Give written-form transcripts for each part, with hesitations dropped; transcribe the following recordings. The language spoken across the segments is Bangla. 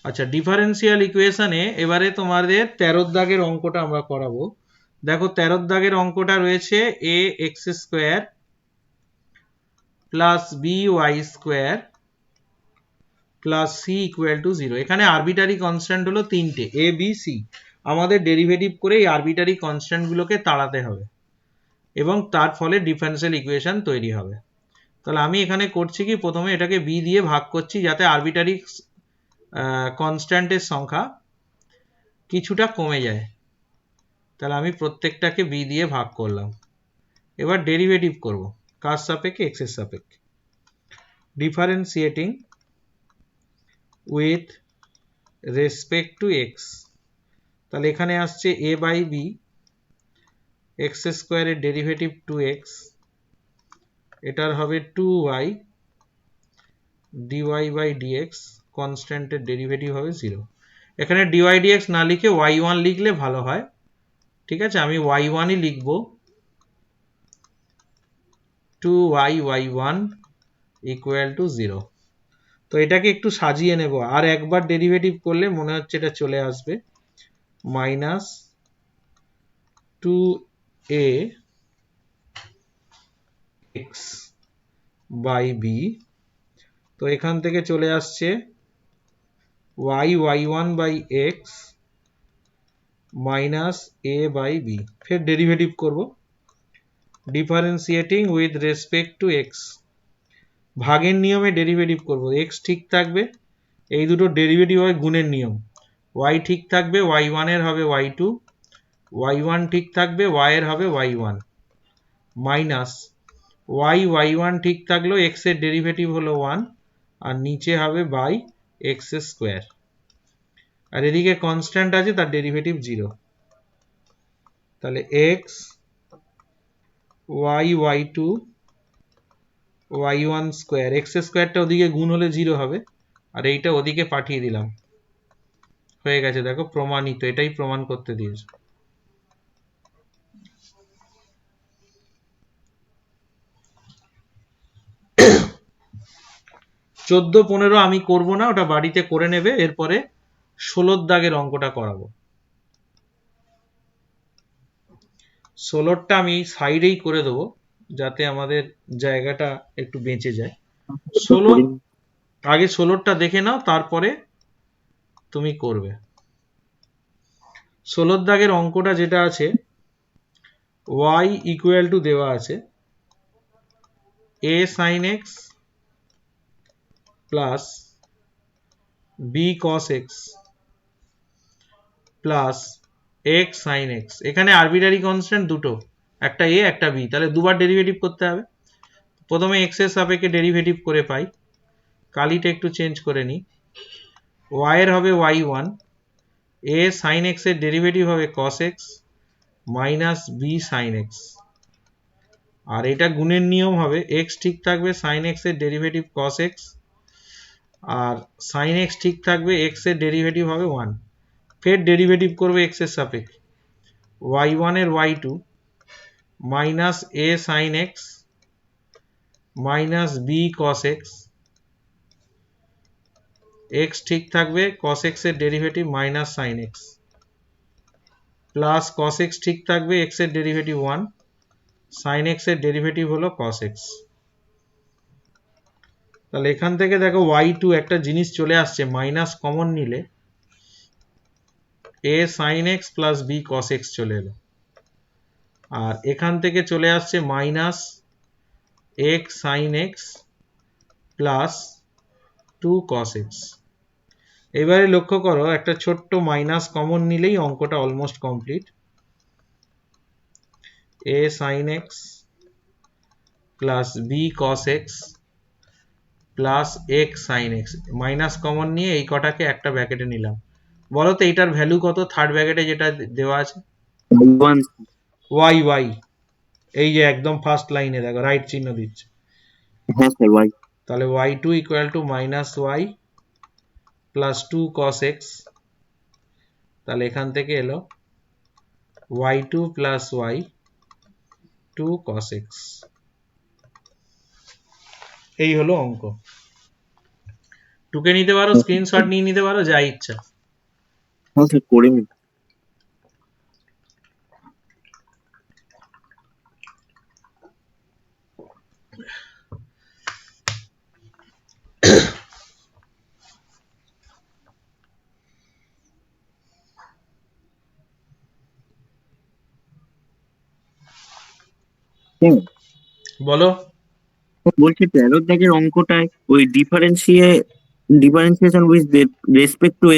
আচ্ছা, ডিফারেন্সিয়াল ইকুয়েশনে এবারে তোমাদের 13 দাগের অঙ্কটা আমরা করাবো। দেখো 13 দাগের অঙ্কটা রয়েছে a x square plus b y square plus c equal to 0। এখানে আরবিটারি কনস্ট্যান্ট হলো তিনটে, এ বি সি। আমাদের ডেরিভেটিভ করে এই আরবিটারি কনস্ট্যান্ট গুলোকে তাড়াতে হবে এবং তার ফলে ডিফারেন্সিয়াল ইকুয়েশন তৈরি হবে। তাহলে আমি এখানে করছি কি, প্রথমে এটাকে বি দিয়ে ভাগ করছি যাতে আরবিটারি কনস্ট্যান্টের সংখ্যা কিছুটা কমে যায়। তাহলে আমি প্রত্যেকটাকে বি দিয়ে ভাগ করলাম। এবার ডেরিভেটিভ করব কার সাপেক্ষে, এক্স এর সাপেক্ষে। Differentiating with respect to x. তাহলে এখানে আসছে এ বাই বি, এক্স স্কোয়ারের ডেরিভেটিভ 2x, এটার হবে 2y dy বাই dx, কনস্ট্যান্টের ডেরিভেটিভ হবে 0। এখানে dy dx না লিখে y1 লিখলে ভালো হয়। ঠিক আছে, আমি y1ই লিখব, 2y y1 ইকুয়াল টু 0। তো এটাকে একটু সাজিয়ে নেব, আর একবার ডেরিভেটিভ করলে মনে হচ্ছে এটা চলে আসবে minus 2a x by B. তো এখান থেকে চলে আসছে y y1 by x minus a by b. ফের ডেরিভেটিভ করব, differentiating with respect to x। ভাগের নিয়মে ডেরিভেটিভ করব, x ঠিক থাকবে, এই দুটো ডেরিভেটিভ হয় গুণের নিয়ম। y ঠিক থাকবে, y1 এর হবে y2, y1 ঠিক থাকবে, y এর হবে y1, মাইনাস y y1 ঠিক থাকলো, x এর ডেরিভেটিভ হলো 1, আর নিচে হবে বাই এক্স স্কোয়ার। আর এদিকে কনস্ট্যান্ট আছে, তার ডেরিভেটিভ 0। তাহলে x y y2 y1 square, x স্কোয়ারটা ওদিকে গুণ হলে 0 হবে, আর এইটা ওদিকে পাঠিয়ে দিলাম, হয়ে গেছে। দেখো প্রমাণিত, এটাই প্রমাণ করতে দিয়েছে। চোদ্দ 15 আমি করব না, ওটা বাড়িতে করে নেবে। এরপরে 16 দাগের অঙ্কটা করাবো। 16টা আমি সাইডেই করে দেবো যাতে আমাদের জায়গাটা একটু বেঁচে যায়। 16 আগে 16টা দেখে নাও, তারপরে তুমি করবে। 16 দাগের অঙ্কটা যেটা আছে, y ইকুয়াল টু দেওয়া আছে a sin x plus b cos x plus x sin x। এখানে আরবিটারি কনস্ট্যান্ট দুটো, একটা a একটা b, তাহলে দুবার ডেরিভেটিভ করতে হবে। প্রথমে x এর সাপেক্ষে ডেরিভেটিভ করে পাই, কালিটা একটু চেঞ্জ করে নিই। y এর হবে y1, a sin x এর ডেরিভেটিভ হবে cos x minus b sin x, আর এটা গুণের নিয়ম হবে, x ঠিক থাকবে, sin x এর ডেরিভেটিভ cos x, আর sin x ঠিক থাকবে, x এর ডেরিভেটিভ হবে 1। ফের ডেরিভেটিভ করবে x এর সাপেক্ষে, y1 এর y2 minus a sin x minus b cos x, x ঠিক থাকবে, cos x এর derivative minus sin x, plus cos x ঠিক থাকবে, x এর ডেরিভেটিভ 1, sin x এর ডেরিভেটিভ হলো cos x। তাহলে এখান থেকে দেখো y2 একটা জিনিস চলে আসছে, মাইনাস কমন নিলে a sin x plus b cos x চলে এলো, আর এখান থেকে চলে আসছে minus x sin x plus 2 cos x। এবারে লক্ষ্য করো, একটা ছোট্ট মাইনাস কমন নিলেই অঙ্কটা almost complete. a sin x plus b cos x plus x sin x, minus common নিয়ে এই কটাকে একটা ব্র্যাকেটে নিলাম। বলো তো এইটার ভ্যালু কত? থার্ড ব্র্যাকেটে যেটা দেওয়া আছে y y, এই যে একদম ফার্স্ট লাইনে দেখো রাইট চিহ্ন দিচ্ছে, তাহলে y2 equal to minus y plus 2 cos x। তাহলে এখান থেকে এলো y2 plus y 2 cos x। এই হলো অঙ্ক। টুকে নিতে পারো, স্ক্রিনশট নিয়ে নিতে পারো, যা ইচ্ছা। হ্যাঁ স্যার করে নিন। হুম, বলো। বলছি 13 দাগের অঙ্কটায় ওই differentiation with respect to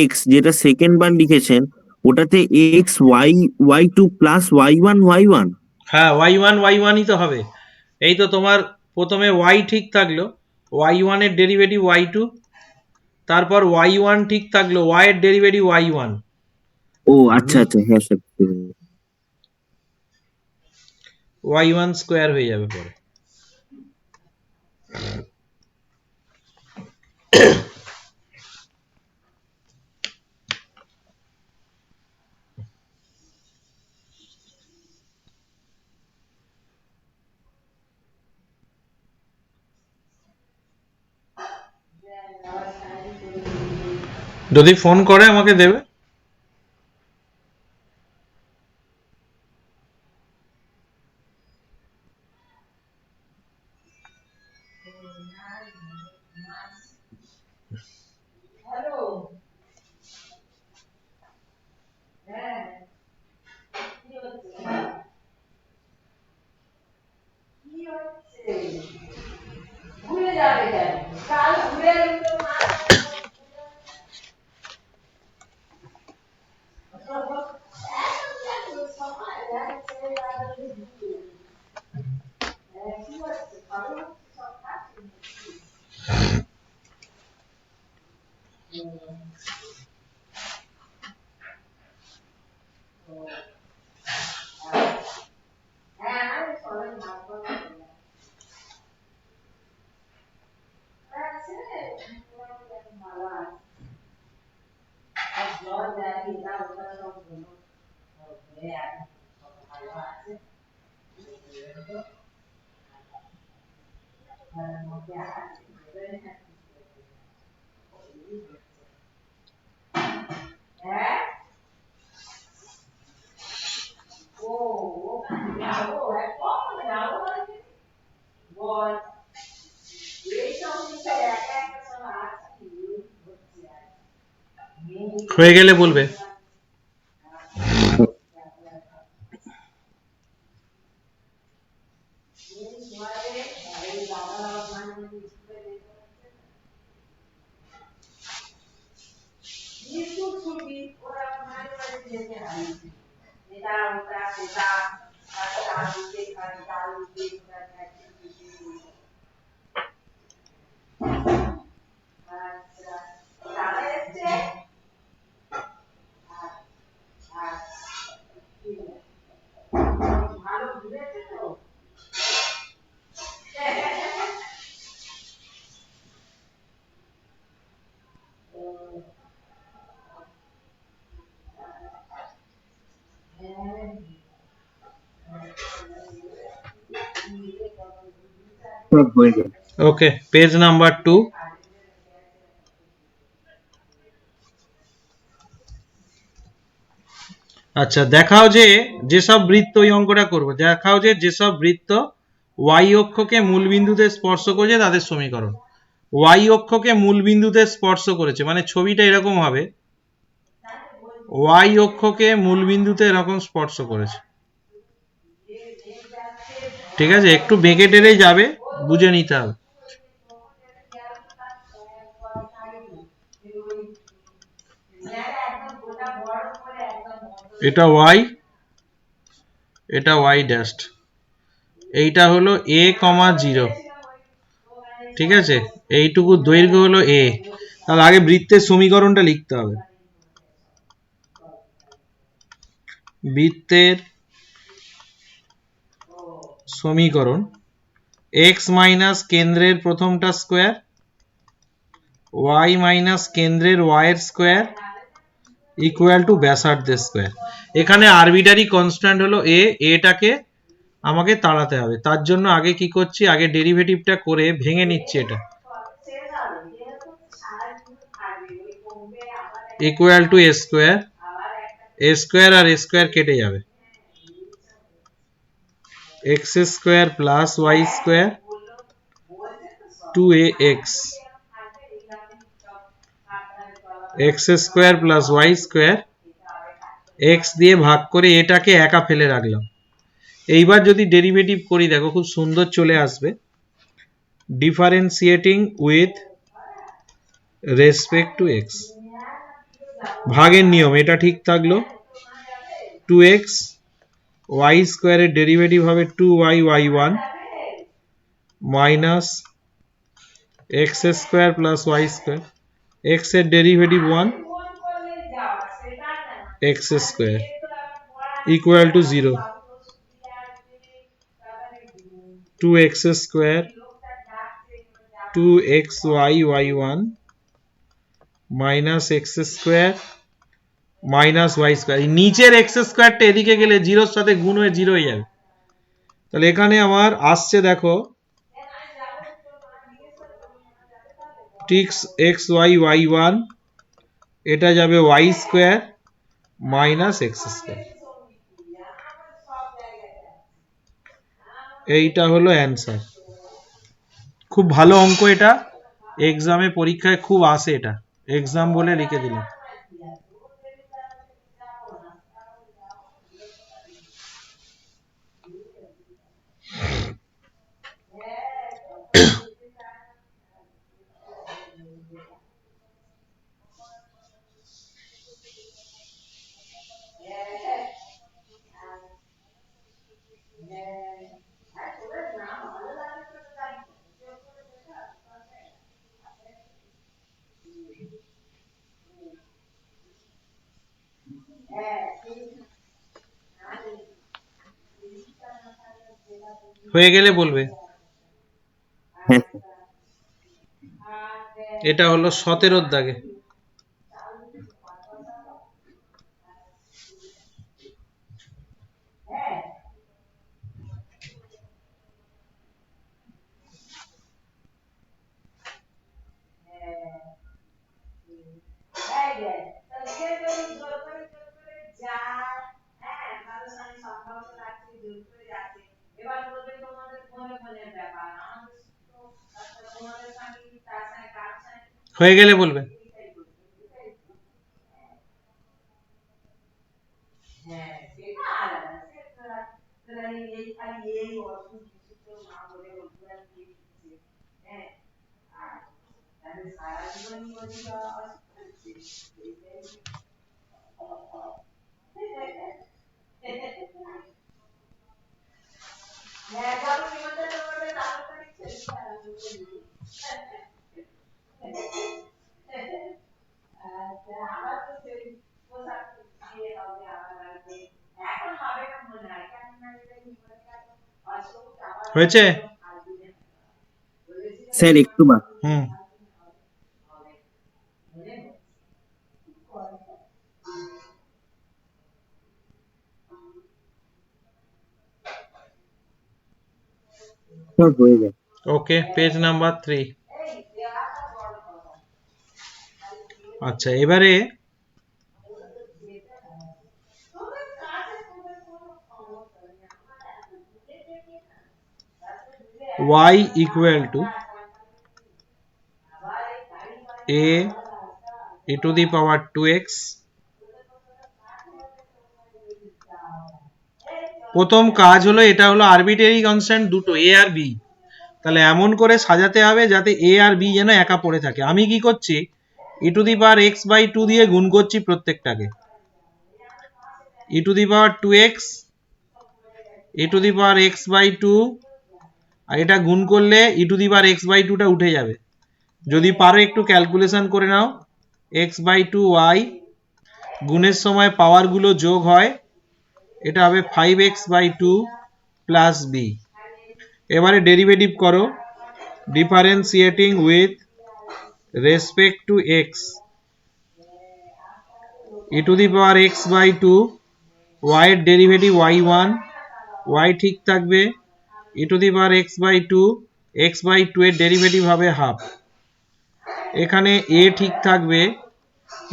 x যেটা সেকেন্ড বার লিখেছেন, ওটাতে x y two plus y one. হ্যাঁ, y1 তো হবে। এই তো তোমার প্রথমে y ঠিক থাকলো, y1 এর ডেরিভেটিভ y2, তারপর y1 ঠিক থাকলো, y এর ডেরিভেটিভ y1, ও আচ্ছা আচ্ছা, হ্যাঁ স্যার। y1 স্কোয়ার হয়ে যাবে পরে। যদি ফোন করে আমাকে দেবে। হয়ে গেলে বলবে। হয়ে গেল। ওকে, পেজ নাম্বার 2। আচ্ছা, দেখাও যে যেসব বৃত্ত, এই অঙ্কটা করবো, দেখাও যে যেসব বৃত্ত y অক্ষকে মূল বিন্দুতে স্পর্শ করেছে তাদের সমীকরণ। y অক্ষকে মূল বিন্দুতে স্পর্শ করেছে মানে ছবিটা এরকম হবে, y অক্ষকে মূল বিন্দুতে এরকম স্পর্শ করেছে, ঠিক আছে? একটু বেঁকে টেরে যাবে, বুঝে নিতে হবে। এটা y, এটা y ড্যাশ, এইটা হলো a, 0, ঠিক আছে? এইটুকু দৈর্ঘ্য হলো a। তাহলে আগে বৃত্তের সমীকরণটা লিখতে হবে। বৃত্তের সমীকরণ x মাইনাস কেন্দ্রের প্রথমটা স্কোয়ার, y মাইনাস কেন্দ্রের y এর স্কোয়ার ইকুয়াল টু ব্যাসার্ধের স্কোয়ার। এখানে আরবিটারি কনস্ট্যান্ট হলো a, এটাকে আমাকে তাড়াতে হবে। তার জন্য আগে কি করছি, আগে ডেরিভেটিভটা করে ভেঙে নিচ্ছি এটা। Equal to a square, a square আর এ স্কোয়ার কেটে যাবে, x square plus y square 2ax, x square plus y square, x দিয়ে ভাগ করে এটাকে একা ফেলে রাখলাম। এইবার যদি ডেরিভেটিভ করি দেখো খুব সুন্দর চলে আসবে, differentiating with respect to x, ভাগের নিয়ম এটা ঠিক থাকলো, 2x y স্কোয়ারের ডেরিভেটিভ হবে 2y y1 minus x square plus y square, x এর derivative 1 x square equal to 0, 2x square 2xy y1 minus x square minus y square, নিচের এক্স স্কোয়ারটা এদিকে গেলে জিরোর সাথে গুণ হয়ে 0 হয়ে যাবে। তাহলে এখানে আমার আসছে দেখো 6xy y1, এটা যাবে y square minus x square, এইটা হলো অ্যান্সার। খুব ভালো অঙ্ক এটা, এক্সামে পরীক্ষায় খুব আসে, এটা এক্সাম বলে লিখে দিলাম। হয়ে গেলে বলবে। হ্যাঁ এটা হলো 17 দাগে। হয়ে গেলে বলবে। হয়েছে স্যার একটু হুম হয়ে যায়। ওকে, পেজ নাম্বার 3। আচ্ছা এবারে y equal to a e to the power 2x, প্রথম কাজ হলো এটা হলো আরবিট্রারি কনস্ট্যান্ট দুটো a আর b, তাহলে এমন করে সাজাতে হবে যাতে a আর b যেন একা পড়ে থাকে। আমি কি করছি, e to the power x by 2 দিয়ে গুণ করছি প্রত্যেকটাকে, e to the power 2x e to the power x by 2, আর এটা গুণ করলে e to the power x by 2 টা উঠে যাবে। যদি পারো একটু ক্যালকুলেশন করে নাও, x by 2 y, গুণের সময় পাওয়ার গুলো যোগ হয়, এটা হবে 5x by 2 প্লাস b। এবারে ডেরিভেটিভ করো, differentiating with respect to x, e to the power x by 2, y এর ডেরিভেটিভ y1, y ঠিক থাকবে, e to the power x by 2, x by 2 এর ডেরিভেটিভ হবে হাফ, এখানে a ঠিক থাকবে,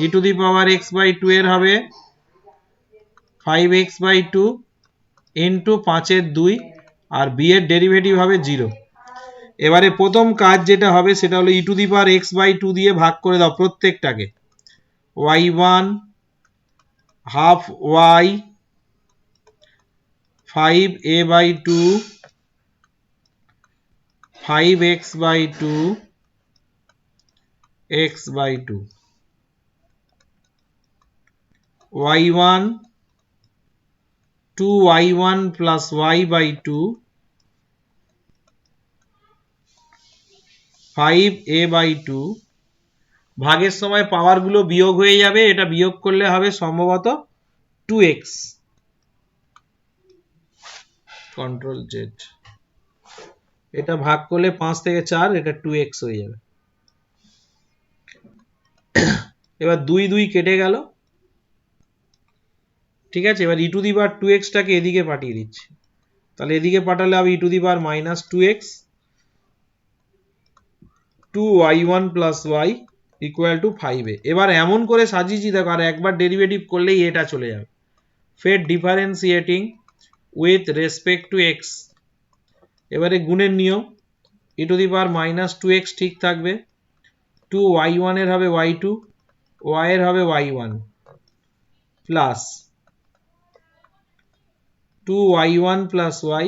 e to the power x by two এর হবে 5x বাই টু ইন্টু 5 এর 2 আর বি এর ডেরিভেটিভ হবে 0। এবারে প্রথম কাজ যেটা হবে সেটা হলো e to the power x by two দিয়ে ভাগ করে দাও প্রত্যেকটাকে। y1 half y 5a by two 5x by two x by two y1 2y1 plus y by two 5a by two. ভাগের সময় পাওয়ার গুলো বিয়োগ হয়ে যাবে, এটা বিয়োগ করলে হবে সম্ভবত 2x। কন্ট্রোল জেড, এটা ভাগ করলে 5 থেকে 4, এটা 2x হয়ে যাবে। এবার 2 2 কেটে গেল, ঠিক আছে। এবার ই টু দি পাওয়ার 2x টাকে এদিকে পাঠিয়ে দিচ্ছি, তাহলে এদিকে পাঠালে হবে e to the power minus 2x 2y1 plus y equal to 5a। এবার এমন করে সাজিয়েছি দেখো, আর একবার ডেরিভেটিভ করলেই এটা চলে যাবে। ফের differentiating with respect to x, এবারে গুণের নিয়ম, ই to the power minus 2x ঠিক থাকবে, 2y1 এর হবে y2, y এর হবে y1 plus 2y1 plus y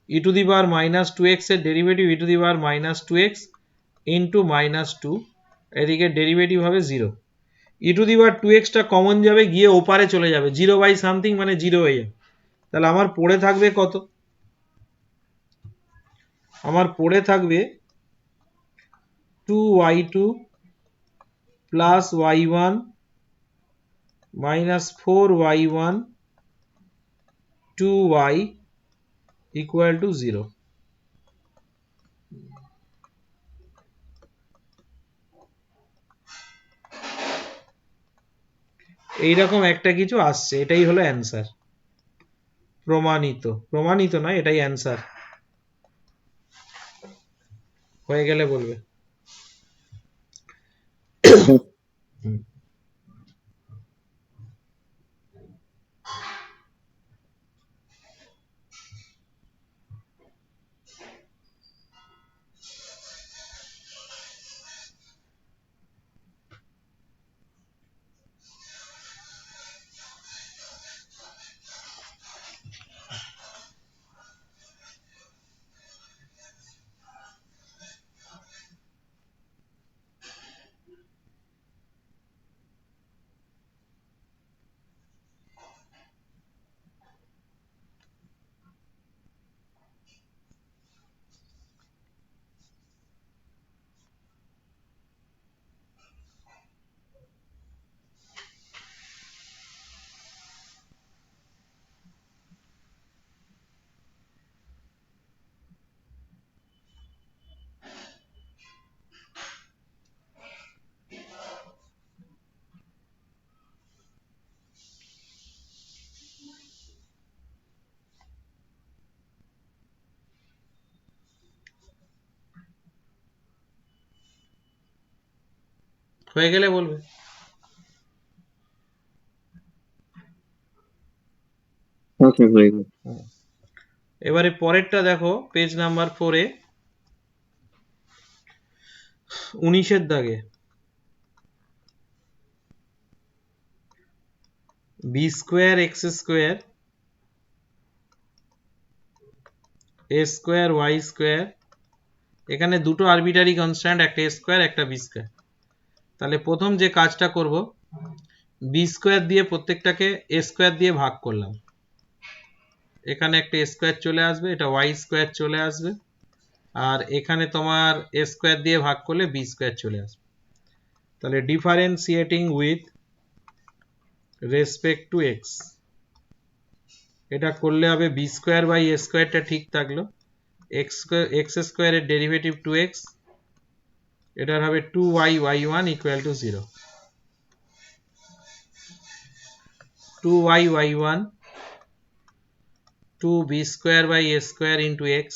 E to the power minus 2x এর derivative E to the power minus 2x into minus 2, এদিকে ডেরিভেটিভ হবে 0। ই টু দি পাওয়ার 2x টা কমন যাবে, গিয়ে ওপারে চলে যাবে, 0 বাই সামথিং মানে 0 হয়ে যাবে। তাহলে আমার পড়ে থাকবে কত? আমার পড়ে থাকবে 2y2 plus y1 minus 4y1 2y equal to 0। এইরকম একটা কিছু আসছে, এটাই হলো অ্যান্সার। প্রমাণিত, প্রমাণিত নয়, এটাই অ্যান্সার। হয়ে গেলে বলবে। হয়ে গেলে বলবে। ওকে, হয়ে গেল। এবারে পরেরটা দেখো, পেজ নাম্বার 4 এ 19 এর দাগে B square x square a square y square, এখানে দুটো আরবিটারি কনস্ট্যান্ট, একটা এ স্কোয়ার একটা বি স্কোয়ার। তাহলে প্রথম যে কাজটা করব, বি স্কোয়ার দিয়ে প্রত্যেকটাকে এ স্কোয়ার দিয়ে ভাগ করলাম, এখানে একটা এ স্কোয়ার চলে আসবে, এটা ওয়াই স্কোয়ার চলে আসবে, আর এখানে তোমার এ স্কোয়ার দিয়ে ভাগ করলে বি স্কোয়ার চলে আসবে। তাহলে differentiating with respect to x, এটা করলে হবে বি স্কোয়ার বাই এ স্কোয়ারটা ঠিক থাকলো, এক্স স্কোয়ারের ডেরিভেটিভ 2x, এটার হবে 2y y1 equal to 0। 2y y1 2b square by a square into x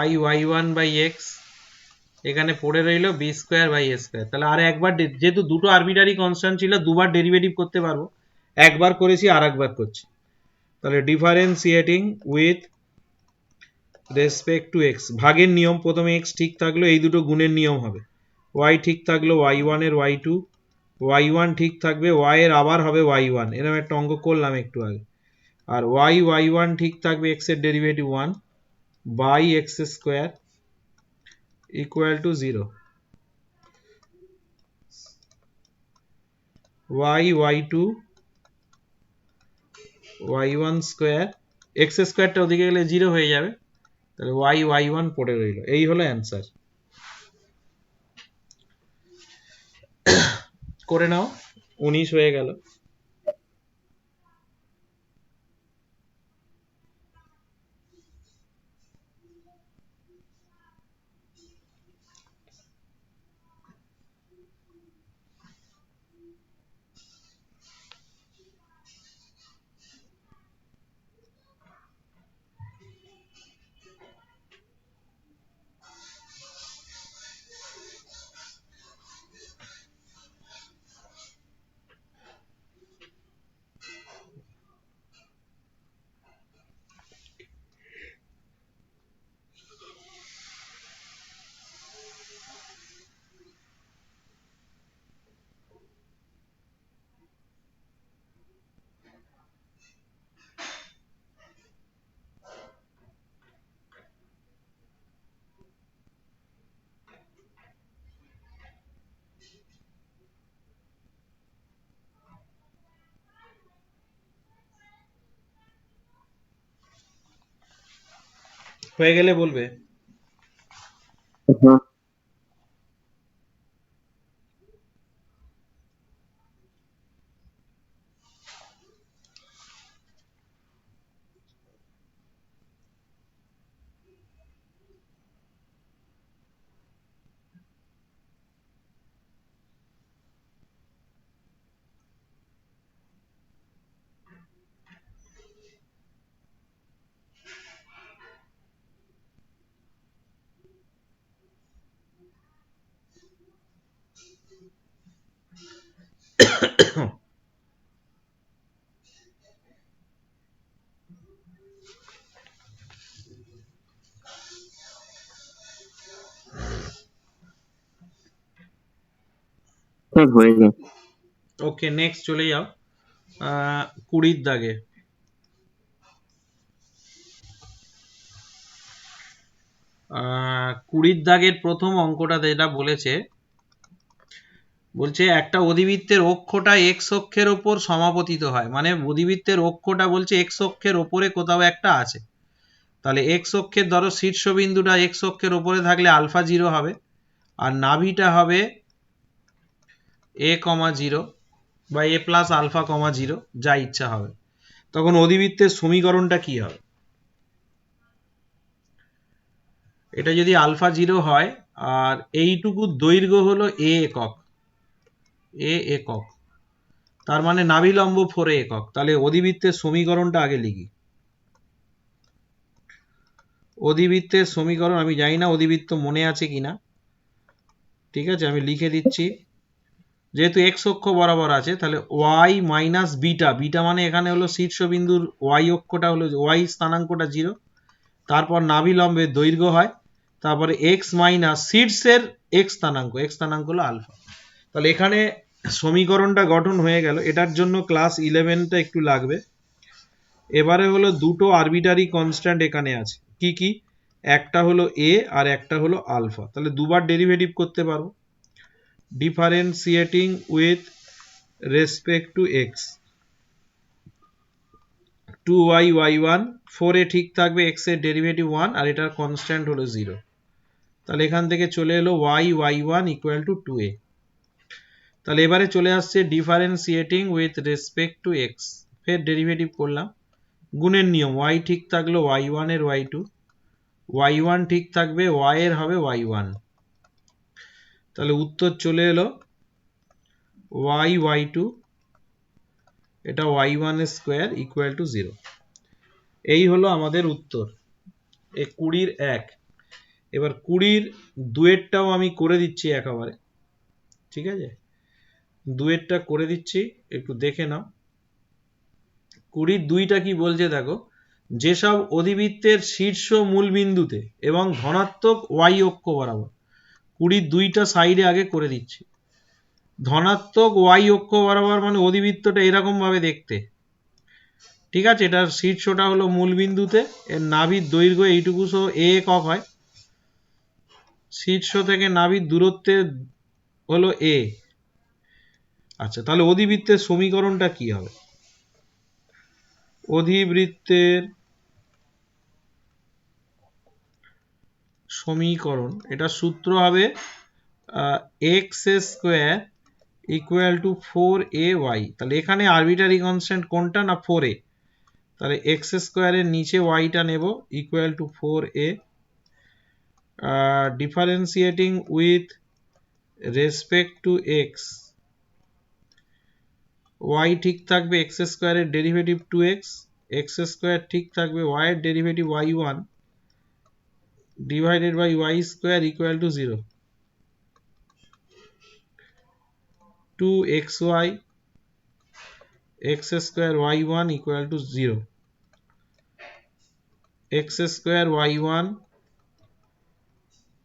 y y1 by x এখানে পড়ে রইল b square by a square. তাহলে আর একবার যেহেতু দুটো আরবিটারি কনস্ট্যান্ট ছিল দুবার ডেরিভেটিভ করতে পারবো, একবার করেছি আর একবার করছি। তাহলে differentiating with respect to x, ভাগের নিয়ম, প্রথমে এক্স ঠিক থাকলো, এই দুটো গুণের নিয়ম হবে, ওয়াই ঠিক থাকলো ওয়াই ওয়ান এর ওয়াই টু, ওয়াই ওয়ান ঠিক থাকবে ওয়াই এর আবার হবে ওয়াই ওয়ান, এরকম একটা অঙ্ক করলাম একটু আগে, আর ওয়াই ওয়াই ওয়ান ঠিক থাকবে এক্স এর derivative one by x square equal to zero, y y two y one square, x স্কোয়ারটা ওদিকে গেলে জিরো হয়ে যাবে, তাহলে ওয়াই ওয়াই ওয়ান পড়ে রইল। এই হলো অ্যান্সার। করে নাও, 19 হয়ে গেল। হয়ে গেলে বলবে। হ্যাঁ স্যার হয়ে যায়। ওকে, নেক্সট চলে যাও 20 দাগে। 20 দাগের প্রথম অঙ্কটা যেটা বলেছে, বলছে একটা অধিবৃত্তের অক্ষটা এক্স অক্ষের ওপর সমাপতিত হয়, মানে অধিবৃত্তের অক্ষটা বলছে এক্স অক্ষের ওপরে কোথাও একটা আছে। তাহলে এক্স অক্ষের ধরো শীর্ষবিন্দুটা এক্স অক্ষের ওপরে থাকলে আলফা জিরো হবে, আর নাভিটা হবে এ কমা জিরো বা এ প্লাস আলফা কমা জিরো, যা ইচ্ছা হবে। তখন অধিবৃত্তের সমীকরণটা কি হবে? এটা যদি আলফা জিরো হয় আর এইটুকু দৈর্ঘ্য হলো এ একক, এ একক, তার মানে নাভিলম্ব 4 একক, তাহলে অধিবৃত্তের সমীকরণটা আগে লিখি। অধিবৃত্তের সমীকরণ আমি জানি না অধিবৃত্ত মনে আছে কিনা, ঠিক আছে আমি লিখে দিচ্ছি। যেহেতু এক্স অক্ষ বরাবর আছে তাহলে ওয়াই মাইনাস বিটা, বিটা মানে এখানে হলো শীর্ষবিন্দুর ওয়াই অক্ষটা হলো ওয়াই স্থানাঙ্কটা জিরো, তারপর নাভিলম্বের দৈর্ঘ্য হয়, তারপরে এক্স মাইনাস শীর্ষের এক্স স্থানাঙ্ক, এক্স স্থানাঙ্ক হলো আলফা। তাহলে এখানে সমীকরণটা গঠন হয়ে গেল। এটার জন্য ক্লাস 11টা একটু লাগবে। এবারে হলো দুটো আরবিটারি কনস্ট্যান্ট এখানে আছে, কি কি? একটা হলো এ আর একটা হলো আলফা, তাহলে দুবার ডেরিভেটিভ করতে পারবো। Differentiating with respect to x, 2y y1, 4 এ ঠিক থাকবে x এর ডেরিভেটিভ 1 আর এটার কনস্ট্যান্ট হলো 0, তাহলে এখান থেকে চলে এলো y y1 equal two 2a। তাহলে এবারে চলে আসছে differentiating with respect to x, ফের ডেরিভেটিভ করলাম, গুণের নিয়ম, y ঠিক থাকলো y1 এর y2, y1 ঠিক থাকবে y এর হবে y1, তাহলে উত্তর চলে এলো y y2 এটা y1 স্কোয়ার ইকুয়াল টু 0। এই হলো আমাদের উত্তর, 20-1। এবার 20-র দুয়েরটাও আমি করে দিচ্ছি একেবারে, ঠিক আছে, দুয়েরটা করে দিচ্ছি, একটু দেখে নাও। 20-র দুইটা কি বলছে দেখো, যেসব অধিবৃত্তের শীর্ষ মূল বিন্দুতে এবং ধনাত্মক ওয়াই অক্ষ বরাবর, 20-র দুইটা সাইডে আগে করে দিচ্ছি। ধনাত্মক ওয়াই অক্ষ বরাবর মানে অধিবৃত্তটা এরকম ভাবে দেখতে, ঠিক আছে, এটার শীর্ষটা হলো মূল বিন্দুতে, এর নাভির দৈর্ঘ্য এইটুকু সহ এ একক হয়, শীর্ষ থেকে নাভির দূরত্বে হলো এ। আচ্ছা, তাহলে অধিবৃত্তের সমীকরণটা কি হবে? অধিবৃত্তের সমীকরণ, এটা সূত্র হবে x square equal two 4ay। তাহলে এখানে আরবিটারি কনস্ট্যান্ট কোনটা না 4a, তাহলে এক্স স্কোয়ারের নিচে ওয়াইটা নেব equal to 4a, differentiating with respect to x, y ঠিক থাকবে এক্স স্কোয়ারের ডেরিভেটিভ 2x, এক্স স্কোয়ার ঠিক থাকবে ওয়াই এর derivative y1 divided by y square equal to 0, 2xy x square y1 equal to 0, x square y1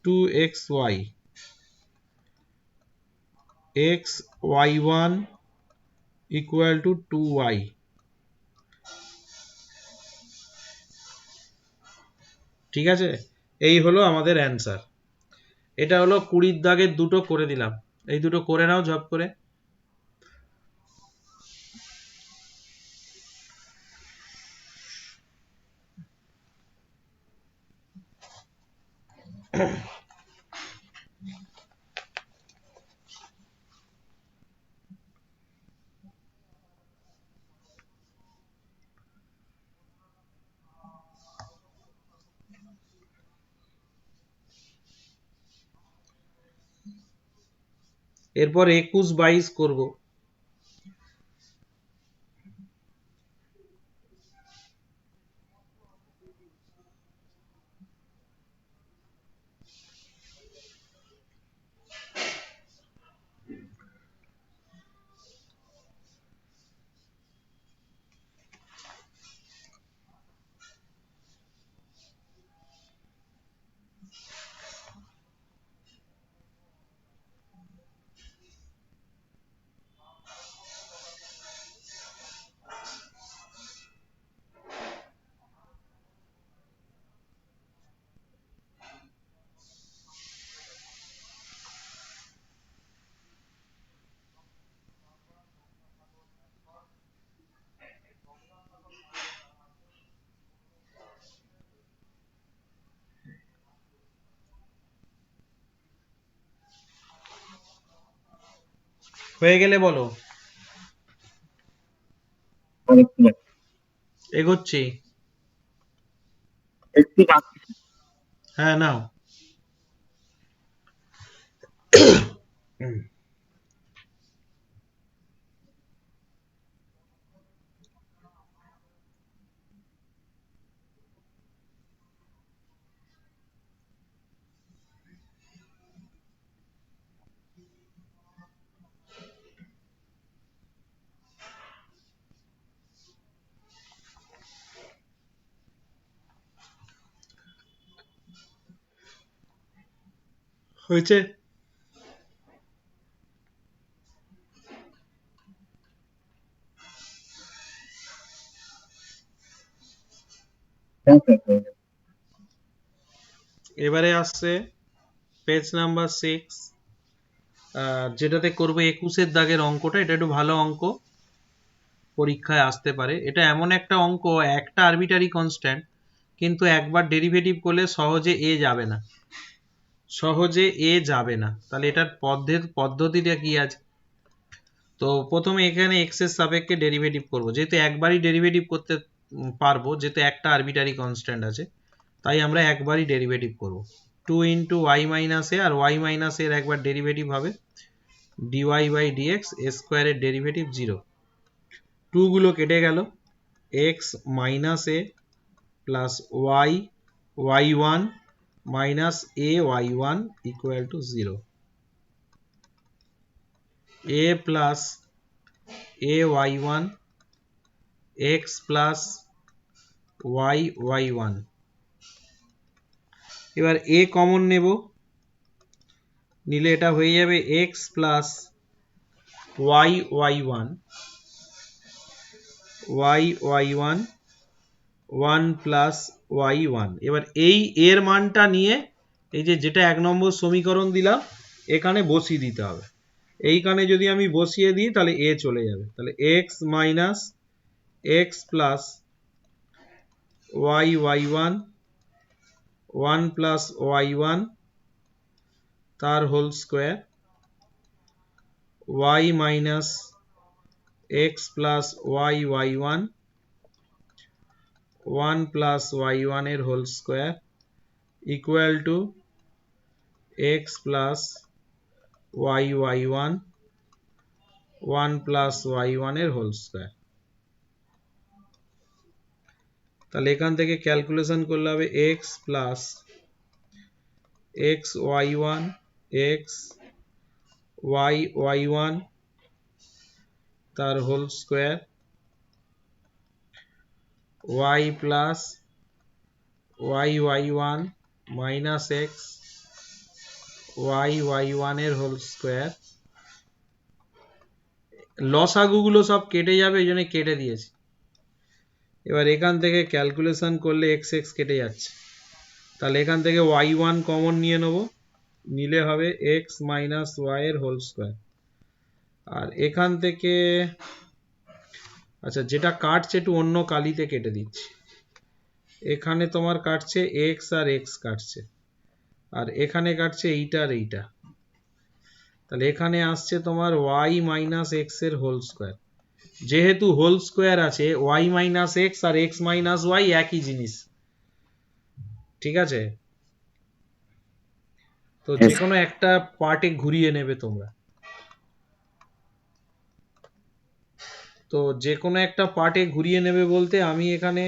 2xy x y1 equal to 2y। ঠিক আছে, এই হলো আমাদের অ্যান্সার। এটা হলো 20-র দাগের দুটো করে দিলাম, এই দুটো করে নাও ঝপ করে। এরপর 21-22 করব। হয়ে গেলে বলো, এগোচ্ছি। একটু বাকি। হ্যাঁ নাও। হয়েছে? এবারে আসছে পেজ নাম্বার 6, যেটাতে করবো 21-এর দাগের অঙ্কটা। এটা একটু ভালো অঙ্ক, পরীক্ষায় আসতে পারে। এটা এমন একটা অঙ্ক, একটা আরবিটারি কনস্ট্যান্ট, কিন্তু একবার ডেরিভেটিভ করলে সহজে এ যাবে না, সহজে এ যাবে না। তাহলে এটার পদ্ধতিটা কি আছে? তো প্রথমে এখানে এক্স এর সাপেক্ষে ডেরিভেটিভ করব, যেহেতু একবারই ডেরিভেটিভ করতে পারবো, যেহেতু একটা আরবিটারি কনস্ট্যান্ট আছে, তাই আমরা একবারই ডেরিভেটিভ করব। 2 ইন্টু ওয়াই মাইনাস এ, আর ওয়াই মাইনাস এর একবার ডেরিভেটিভ হবে dy বাই dx, এ স্কোয়ারের ডেরিভেটিভ 0, 2 গুলো কেটে গেল, x minus a plus y y1 minus ay1 equal to 0, a plus ay1 x plus y1। এবার a কমন নেব, নিলে এটা হয়ে যাবে x plus y1 y1 1 plus y1। এবার এই এর মানটা নিয়ে এই যে যেটা 1 নম্বর সমীকরণ দিলাম এখানে বসিয়ে দিতে হবে। এইখানে যদি আমি বসিয়ে দিই তাহলে a চলে যাবে, তাহলে x minus x plus y1 1 plus y1 তার whole square, y minus x plus y1 1 plus y1 এর whole square equal to x plus y1 1 plus y1 এর হোল স্কোয়ার। তাহলে এখান থেকে ক্যালকুলেশন করলে হবে x plus x y1 x y1 তার whole square y plus y1 minus x y1 এর হোল স্কোয়ার। লসাগুগুলো সব কেটে যাবে, এই জন্য কেটে দিয়েছি। এবার এখান থেকে ক্যালকুলেশন করলে x x কেটে যাচ্ছে, তাহলে এখান থেকে y1 কমন নিয়ে নেব, নিলে হবে x minus y এর হোল স্কোয়ার। আর এখান থেকে আচ্ছা যেটা কাটছে একটু অন্য কালিতে কেটে দিচ্ছি, এখানে তোমার কাটছে x আর x কাটছে, আর এখানে কাটছে এইটা আর এইটা, তাহলে এখানে আসছে তোমার y minus x এর হোল স্কোয়ার। যেহেতু হোল স্কোয়ার আছে y minus x আর x minus y একই জিনিস, ঠিক আছে? তো যে কোনো একটা পার্টে ঘুরিয়ে নেবে তোমরা, তো যে কোনো একটা পার্টে ঘুরিয়ে নেবে বলতে আমি এখানে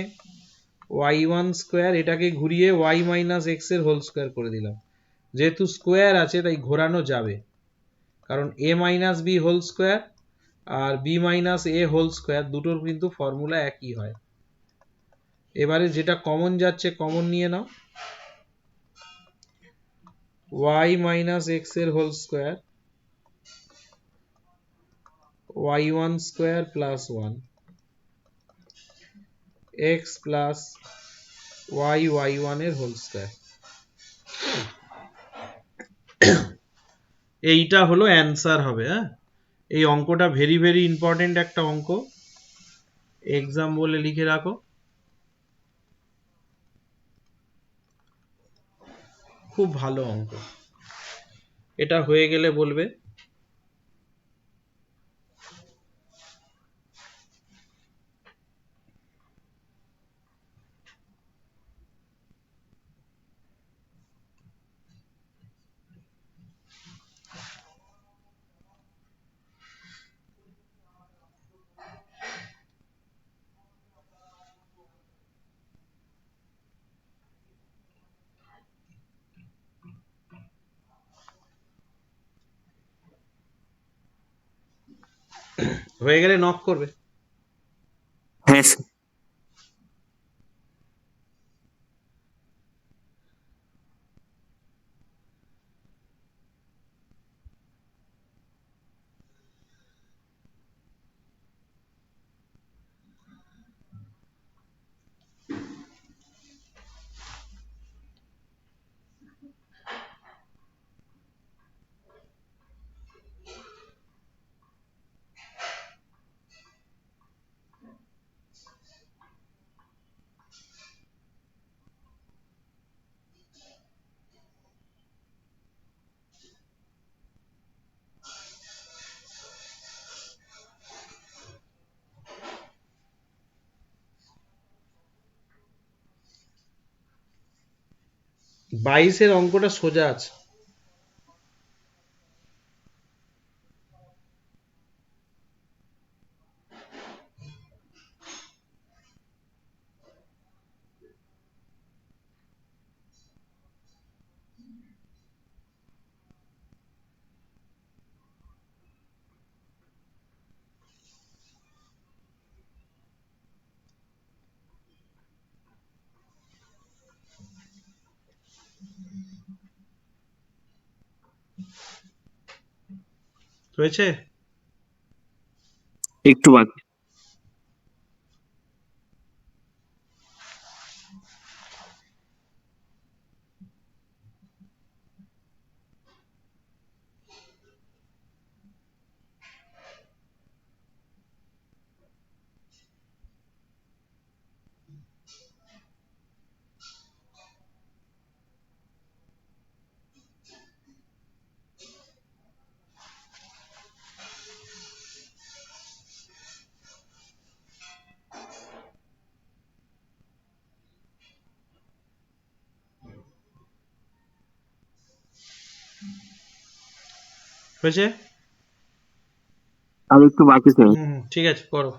y1 স্কোয়ার এটাকে ঘুরিয়ে y minus x এর হোল স্কোয়ার করে দিলাম। যেহেতু স্কোয়ার আছে তাই ঘোরানো যাবে, কারণ a minus b whole square আর b minus a whole square দুটোর কিন্তু ফর্মুলা একই হয়। এবারে যেটা কমন যাচ্ছে কমন নিয়ে নাও, y minus x এর whole square y1 square plus 1 x plus y1 এর হোল স্কোয়ার। এইটা হলো অ্যান্সার হবে। হ্যাঁ, এই অঙ্কটা ভেরি ভেরি ইম্পর্টেন্ট একটা অঙ্ক, এক্সাম বলে লিখে রাখো, খুব ভালো অঙ্ক। এটা হয়ে গেলে বলবে। হয়ে গেলে নক করবে। হ্যাঁ স্যার। বাইশের অঙ্কটা সোজা আছে। হয়েছে? একটু বাকি। হয়েছে? আর একটু বাকি স্যার। ঠিক আছে, করো।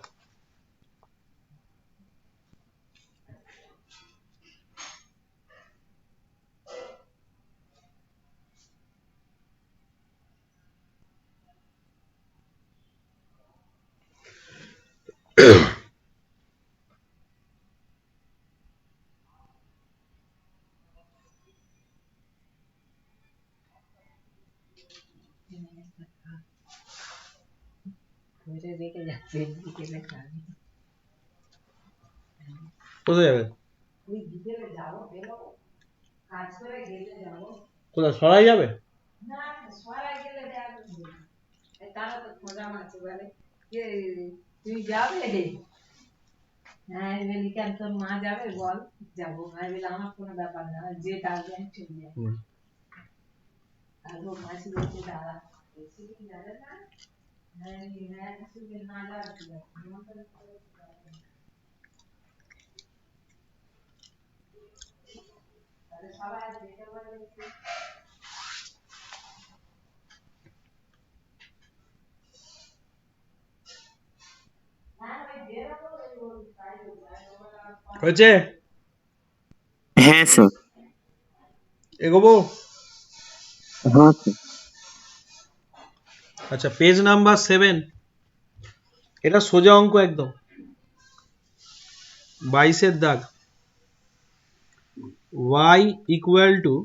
কোথায় যাবে? কোথায় সরাই যাবে? হুম। হয়েছে? হ্যাঁ স্যার। এগোবো? হ্যাঁ স্যার। আচ্ছা, পেজ নাম্বার 7, এটা সোজা অঙ্ক একদম, 22 দাগ। y equal two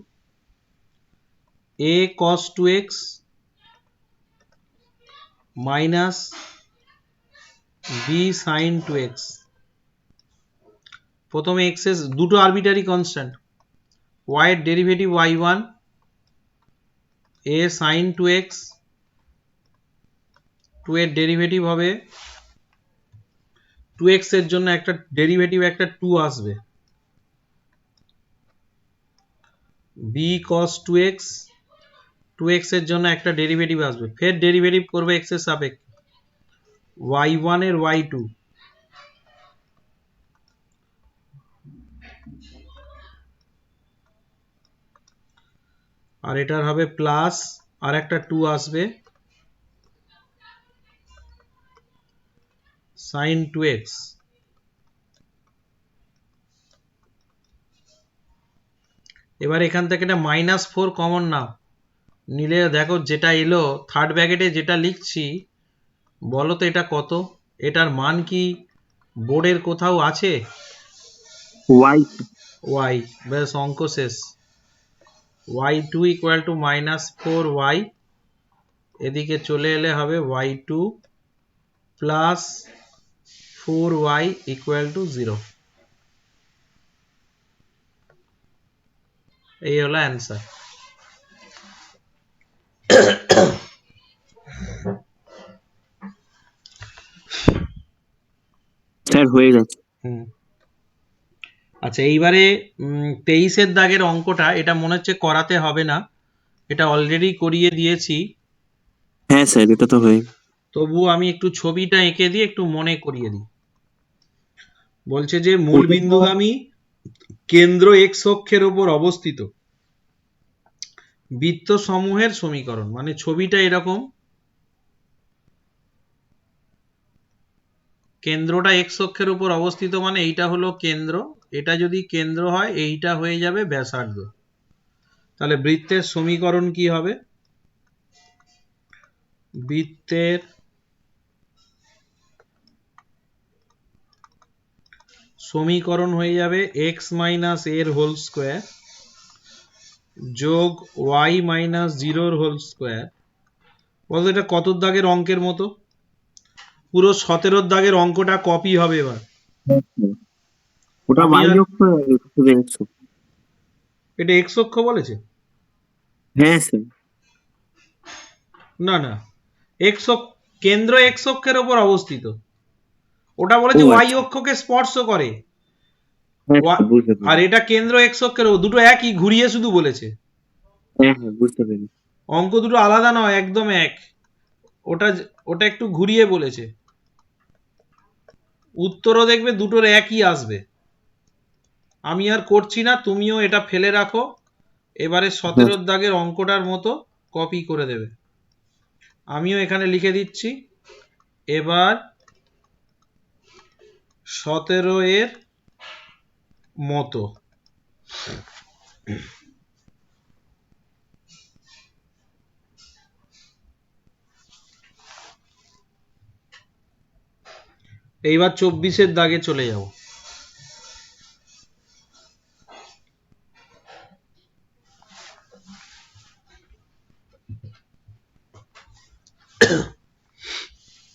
a cos 2x minus b sin 2x। প্রথমে x এর দুটো আরবিটারি কনস্ট্যান্ট, y এর derivative y1, a sin 2x, 2 এর ডেরিভেটিভ হবে 2x এর জন্য একটা ডেরিভেটিভ একটা 2 আসবে, b cos 2x, 2x এর জন্য একটা ডেরিভেটিভ আসবে, ফের ডেরিভেটিভ করবে x এর সাপেক্ষে y1 এর y2, আর এটার হবে প্লাস আর একটা 2 আসবে sin 2x। এবার এখান থেকে এটা -4 কমন নাও, নিলে দেখো যেটা এলো থার্ড ব্র্যাকেটে যেটা লিখছি, বলো তো এটা কত? এটার মান কি বোর্ডের কোথাও আছে? y। y, ব্যাস অঙ্ক শেষ। y2 ইকুয়াল টু -4y, এদিকে চলে এলে হবে y2 plus 4y equal to 0। এই হলো অ্যান্সার। স্যার হয়ে গেছে। আচ্ছা, এইবারে 23 দাগের অঙ্কটা, এটা মনে হচ্ছে করাতে হবে না, এটা অলরেডি করিয়ে দিয়েছি, হ্যাঁ স্যার, এটা তো হয়ে। তবুও আমি একটু ছবিটা এঁকে দিয়ে একটু মনে করিয়ে দিই। বলছে যে মূল ওটা তো বিন্দুগামী কেন্দ্র x অক্ষের উপর অবস্থিত বৃত্ত সমূহের সমীকরণ, মানে ছবিটা এরকম, কেন্দ্রটা x অক্ষের উপর অবস্থিত মানে এইটা হলো কেন্দ্র, এটা যদি কেন্দ্র হয় এইটা হয়ে যাবে ব্যাসার্ধ। তাহলে বৃত্তের সমীকরণ কি হবে? বৃত্তের সমীকরণ হয়ে যাবে x মাইনাস এর হোল স্কোয়ার যোগ y মাইনাস 0 হোল স্কোয়ার বলতো এটা কত দাগের অঙ্কের মতো? পুরো 17 দাগের অঙ্কটা কপি হবে এবার। ওটা আমি y আর অক্ষ শুধু x অক্ষ। এটা এক্স অক্ষ বলেছে? হ্যাঁ স্যার। না না, এক্স কেন্দ্র এক্স অক্ষের ওপর অবস্থিত। ওটা ও বলেছে ওয়াই আচ্ছা। অক্ষকে স্পর্শ করে। হ্যাঁ স্যার, বুঝতে আর পেরেছি। এটা কেন্দ্র এক্স অক্ষের ওপর, দুটো একই, ঘুরিয়ে শুধু বলেছে। হ্যাঁ হ্যাঁ, বুঝতে পেরেছি। অঙ্ক দুটো আলাদা নয়, একদম এক। ওটা ওটা একটু ঘুরিয়ে বলেছে। উত্তরও দেখবে দুটোর একই আসবে। আমি আর করছি না, তুমিও এটা ফেলে রাখো। এবারে হ্যাঁ 17 দাগের অঙ্কটার মতো কপি করে দেবে। আমিও এখানে লিখে দিচ্ছি। এবার 17 এর মতো। এইবার 24-এর দাগে চলে যাব।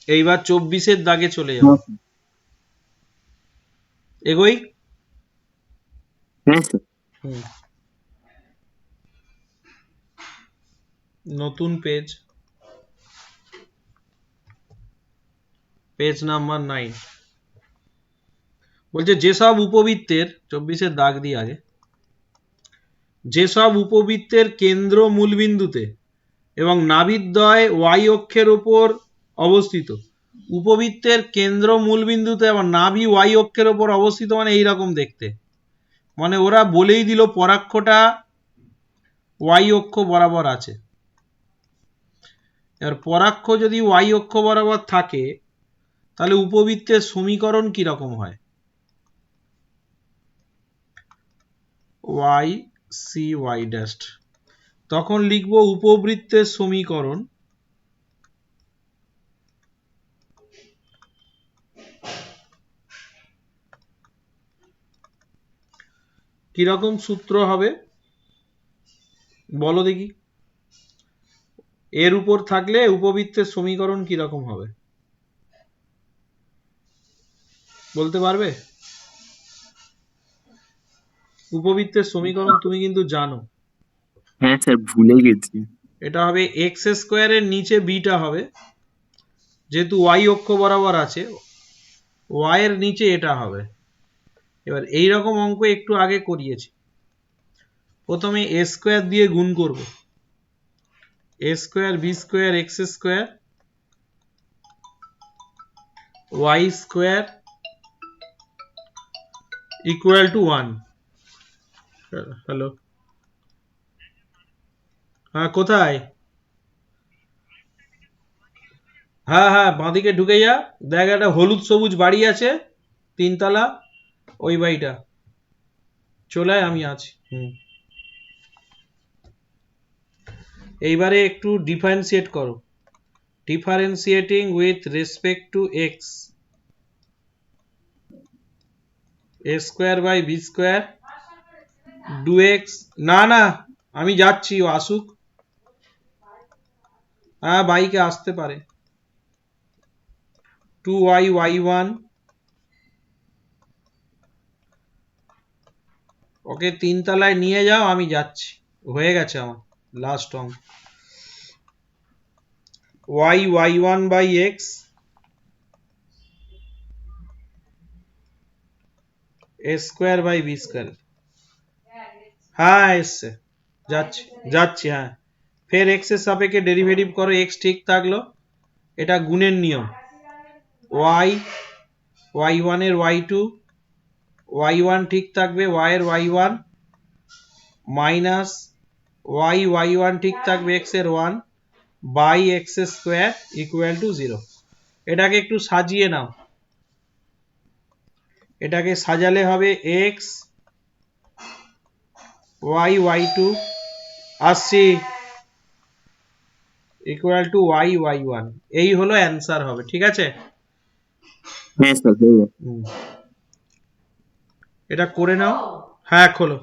এইবার 24-এর দাগে চলে যাব। হ্যাঁ এগোই। হ্যাঁ স্যার। হুম। নতুন পেজ, পেজ নাম্বার 9। বলছে যেসব উপবৃত্তের, 24-এর দাগ দিয়ে আগে, যেসব উপবৃত্তের কেন্দ্র মূলবিন্দুতে এবং নাভিদ্বয় ওয়াই অক্ষের উপর অবস্থিত। উপবৃত্তের কেন্দ্র মূলবিন্দুতে এবং নাভি ওয়াই অক্ষের উপর অবস্থিত মানে এইরকম দেখতে। মানে ওরা বলেই দিল পরাক্ষটা ওয়াই অক্ষ বরাবর আছে। এবার পরাক্ষ যদি ওয়াই অক্ষ বরাবর থাকে তাহলে উপবৃত্তের সমীকরণ কি রকম হয়? Y c y dash. তখন লিখব উপবৃত্তের সমীকরণ কিরকম সূত্র হবে বলো দেখি। এর উপর থাকলে উপবৃত্তের সমীকরণ কিরকম হবে বলতে পারবে? উপবৃত্তের সমীকরণ তুমি কিন্তু জানো। হ্যাঁ স্যার, ভুলে গেছি। এটা হবে এক্স স্কোয়ারের নিচে বিটা হবে, যেহেতু ওয়াই অক্ষ বরাবর আছে ওয়াই এর নিচে এটা হবে। এবার এই রকম অঙ্ক একটু আগে করিয়েছি। প্রথমে এ স্কোয়ার দিয়ে গুণ করব, a square b square x square y square equal to 1। Hello, হ্যাঁ কোথায়? হ্যাঁ হ্যাঁ, বাঁদিকে ঢুকে যা, দেখ একটা হলুদ সবুজ বাড়ি আছে, 3 তলা, ওই বাড়িটা। চলে আয়, আমি আছি। এইবারে একটু ডিফারেন্সিয়েট করো। Differentiating with respect to x, a square by b square do x. না না, আমি যাচ্ছি, ও আসুক। হ্যাঁ বাইকে আসতে পারে। 2y y1, ওকে 3 তলায় নিয়ে যাও, আমি যাচ্ছি। হয়ে গেছে আমার লাস্ট অঙ্ক। y y1 by x a square by b square. হ্যাঁ এসছে, যাচ্ছি যাচ্ছি। হ্যাঁ, ফের এক্স এর সাপেক্ষে ডেরিভেটিভ করো, এক্স ঠিক থাকলো। এটা গুণের নিয়ম। y y1 এর y2, y1 ঠিক থাকবে, y এর y1 মাইনাস y y1 ঠিক থাকবে, x এর 1 by x square equal to 0। এটাকে একটু সাজিয়ে নাও। এটাকে সাজালে হবে এক্স ওয়াই ওয়াই টু আসছি equal to y y one. এই হলো অ্যান্সার হবে, ঠিক আছে? হ্যাঁ স্যার, হয়ে গেছে। এটা করে নাও। হ্যাঁ খোলো।